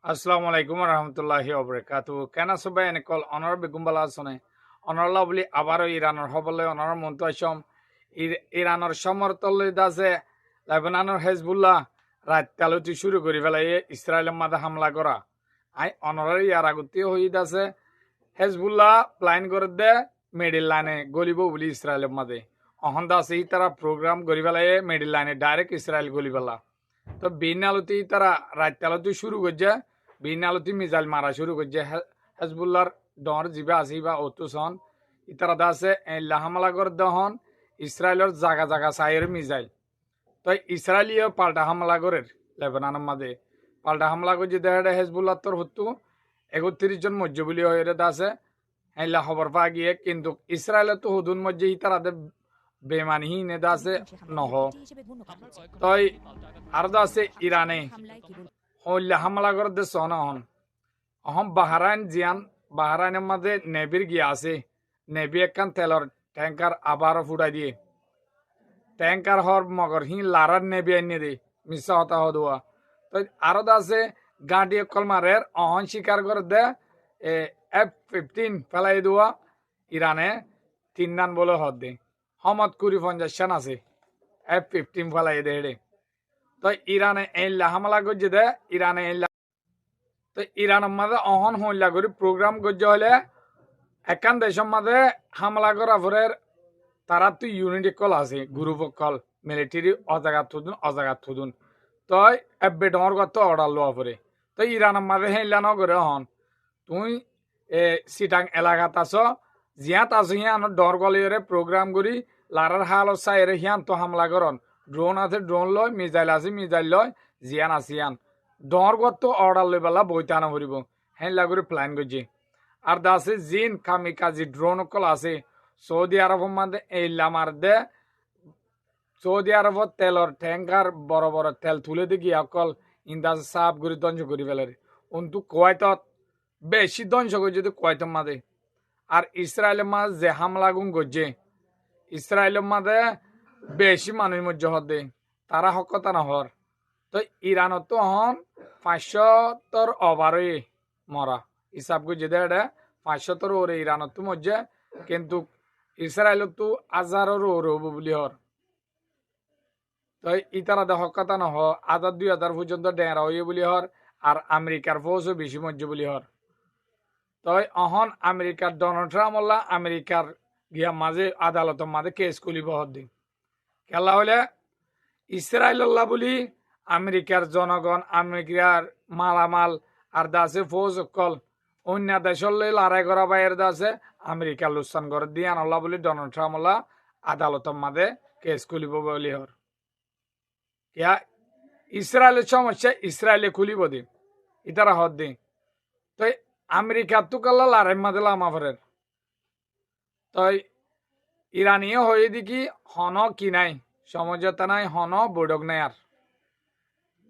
Assalamu alaikum warahmatullahi wabarakatuh. Kana sobai enekol honor begumbala sone. Honor lovely abaro Iranor hobole honor monto ashom. Iranor সমর্থলে দাসে লেবাননের Hezbollah রাত কালতি শুরু করে ফেলাইয়ে ইসরায়েলের মাঝে হামলা করা আই অনরারি আর আগুতি হই দাসে হেজবুল্লাহ প্ল্যান করে দে মিডিল লাইনে গলিব বলি ইসরায়েলের মাঝে অহন দাসে তারা প্রোগ্রাম করে ফেলাইয়ে মিডিল লাইনে ডাইরেক্ট ইসরায়েল গলি ফেলা তো বিন আলতি তারা রাত কালতি শুরু করছে বিন আলতি মিজাইল মারা শুরু করছে হেজবুল্লাহর ডর জিবা আসিবা অতুসন ইতারা দাসে হামলা করে দহন ইসরায়েলের জাগা জাগা সাইয়ের মিজাইল তো ইসরায়েলীয় পাল্টা হামলা করে লেবাননের মাঝে পাল্টা হামলা করে দেখা হেজবুল্লাহ তোর হতো ৩১ জন মজ্জ বলি হয়ে দাসে হ্যাঁ খবর পা গিয়ে কিন্তু ইসরায়েলের তো হুদুন মজ্জে তারাদের বেমানহীন দাসে নহ তই আর দাসে ইরানে হইলে হামলা করে দে সন অহম বাহারাইন জিয়ান বাহারাইনের মাঝে নেভির গিয়ে আছে নেভি একখান তেলর ট্যাঙ্কার আবারও ফুটাই দিয়ে ট্যাঙ্কার হর মগর হি লারার নেভি আনিয়ে দে মিশা হতা হদুয়া তো আরো আছে গাঁটি কল মারের অহন শিকার করে দে F-15 ফেলাই দেওয়া ইরানে 3 রান বলে হদ দে হমদ 50 রান আছে F-15 ফেলাই দে হেডে তো ইরানে এল্লা হামলা করছে দে ইরানে এল্লা তো ইরানের মাঝে অহন হইলা করে প্রোগ্রাম করছে হলে একান দেশের মাঝে হামলা করা পরে তারা তো ইউনিটি কল আছে গ্রুপ কল মিলিটারি অজাগাত থুদুন তই এবে ডর কত অর্ডার লওয়া পরে তো ইরানের মাঝে হেলা ন করে হন তুই সিটাং এলাকাত আছ জিয়াত আছো হিয়ান ডর গলিয়ে প্রোগ্রাম করি লারার হাল চাইরে হিয়ান তো হামলা করন ড্রোন আছে ড্রোন লয় মিজাইল আছে মিজাইল লয় জিয়ান আসিয়ান ডর কত অর্ডার লই পেলা বইতানা ভরিব হেলা করে প্ল্যান করছে আর দাসে জিন কামিকাজি ড্রোন কল আছে সৌদি আরব মাঝে এইলা মার দে সৌদি আরব তেলর ট্যাঙ্কার বড় বড় তেল তুলে দি গিয়া অকল ইন্দাজ সাফ করে ধ্বংস করে ফেলে অন্তু কোয়াইতত বেশি ধ্বংস করছে তো কোয়াইতর মাঝে আর ইসরায়েলের মাঝে যে হামলা গুণ করছে ইসরায়েলের মাঝে বেশি মানুষ মধ্যে হদে তারা হকতা না হর তো ইরানত তো হন 500 ওভারে মরা হিসাব করছে দে 500 ওরে ইরানত তো মধ্যে কিন্তু ইসরায়েলত তো 1000 ওরে হব বলি হর তো ইতারা দেহ কথা নহ 1000-2000 পর্যন্ত ডেরা হইয়ে বলি হর আর আমেরিকার ফৌজও বেশি মজ্জ বলি হর তই অহন আমেরিকার ডোনাল্ড ট্রাম্প আমেরিকার গিয়া মাঝে আদালতের মাঝে কেস খুলিব হদ্দিন খেলা হলে ইসরায়েল্লাহ বলি আমেরিকার জনগণ আমেরিকার মালামাল আর দাসে ফৌজ কল অন্য দেশের লড়াই করা বাইরের দাসে আমেরিকার লুসান করে দিয়ে আনল্লাহ বলি ডোনাল্ড ট্রাম্প আদালতের মাঝে কেস খুলিব বলি হর ইয়া ইসরায়েলের সমস্যা ইসরায়েলে খুলিব দিন ইতারা হদ দিন তো আমেরিকা তো কাল্লা লড়াই মাঝে লামাফারের তই ইরানীয় হয়ে দেখি হন কি নাই সমঝোতা নাই হন বৈঠক নাই আর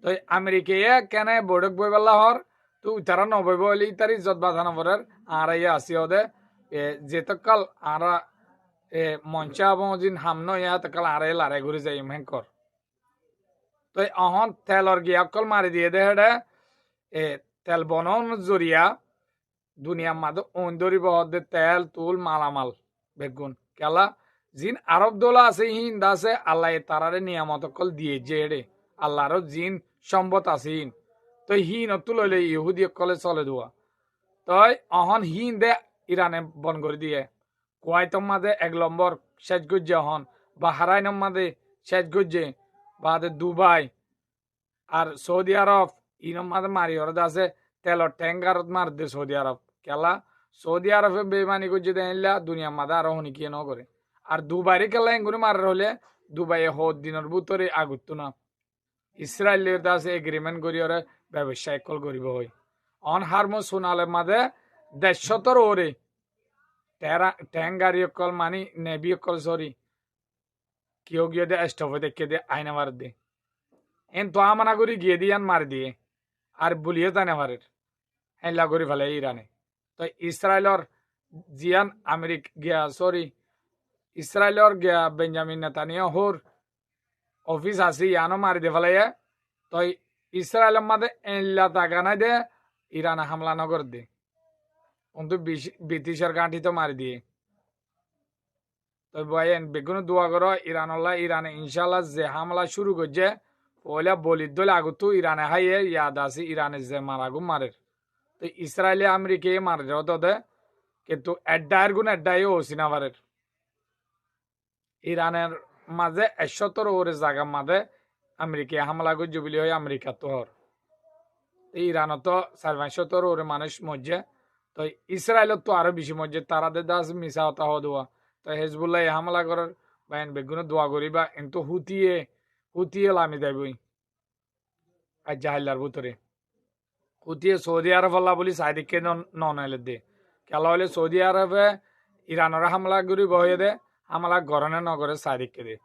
তো আমেরিকায় কেন বৈঠক বই পেলা হর তো তারা নবৈব হলে তার ইজ্জত বাঁধানো পরের আর আসি ওদে যেতকাল আর মঞ্চা দিন হামন ইয়া তকাল আর লড়াই ঘুরে যাই হেঙ্কর তো অহন তেলর গিয়া অকল মারি দিয়ে দে হেডে তেল বনন জরিয়া দুনিয়ার মাঝে অন্দরিব হদে তেল তুল মালামাল বেগুন কেলা জিন আরব দোলা আছে হিন্দ আছে আল্লাহ তারারে নিয়ামত কল দিয়ে যে এডে আল্লাহর জিন সম্বত আছে হিন তো হিন তুললে ইহুদি কলে চলে দেওয়া তই অহন হিন দে ইরানে বন করে দিয়ে কোয়াইতর মাঝে 1 নম্বর শেষ গজ্জে অহন বাহারাইনের মাঝে শেষ গজ্জে বাদে দুবাই আর সৌদি আরব ইনম মাঝে মারি হরদ আছে তেলর ট্যাঙ্কারত মার দে সৌদি আরব কেলা সৌদি আরবে বেমানি করছে দেলা দুনিয়ার মাঝে আরো হনি কি করে আর দুবাইরে কেলা এগুলো মারার হলে দুবাইয়ে হদ দিনের ভিতরে আগুত না ইসরায়েলের দাসে এগ্রিমেন্ট করি ওরে ব্যবসায় কল করিব হয় অন হারমো সোনালের মাঝে 150 ওরে ট্যাঙ্গারি কল মানি নেভি কল সরি কেউ গিয়ে দে স্টপে দেখে দে আইনা মার দে এন তো আমানা করি গিয়ে দিয়ান মার দিয়ে আর বলিয়ে জানে মারের হেলা করি ফেলে ইরানে তো ইসরায়েলর জিয়ান আমেরিক গিয়া সরি ইসরায়েলর গিয়া বেঞ্জামিন নেতানিয়াহুর অফিস আছে ইয়ানো মারি দে ফেলে তো ইসরায়েলের মাঝে এল্লা টাকা নাই দে ইরানে হামলা নগর দে কিন্তু ব্রিটিশের গাঁঠি তো মারি দিয়ে তো বয়েন বেগুন দোয়া করো ইরানে ইনশাল্লাহ যে হামলা শুরু করছে ওইলা বলির দলে আগতো ইরানে হাইয়ে ইয়াদ আছে ইরানে যে মারাগু মারের তো ইসরায়েলে আমেরিকে মারে দে কিন্তু এড্ডায়ের গুণ এড্ডাই ওসিনা পারের ইরানের মাঝে ১৭ ওরে জায়গা মাঝে আমেরিকা হামলা করছে বলে হয় আমেরিকা তো হর ইরানত তো ৪-৫ ওরে মানুষ মজ্জে তো ইসরায়েলত তো আরো বেশি মজ্জে তারাদের দাস মিশা হতা হওয়া দোয়া তো হেজবুল্লাহ হামলা করার বাইন বেগুনে দোয়া করিবা কিন্তু হুতিয়ে লামি দেবই আর জাহিল্লার ভিতরে হুতিয়ে সৌদি আরব আল্লাহ বলি সাইদিককে ননাইলে দে খেলা হলে সৌদি আরবে ইরানের হামলা করি বহে দে হামলা গরনে নগরে সাইদিককে দে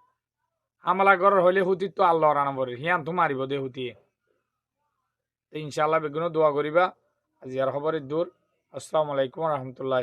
হামলা করার হলে হুতি তো আল্লাহ রানা বলে হিয়ান তো মারিব দে হুতিয়ে ইনশাআল্লাহ বেগুনে দোয়া করিবা আজি আর খবরের দূর আসসালামু আলাইকুম রহমতুল্লাহ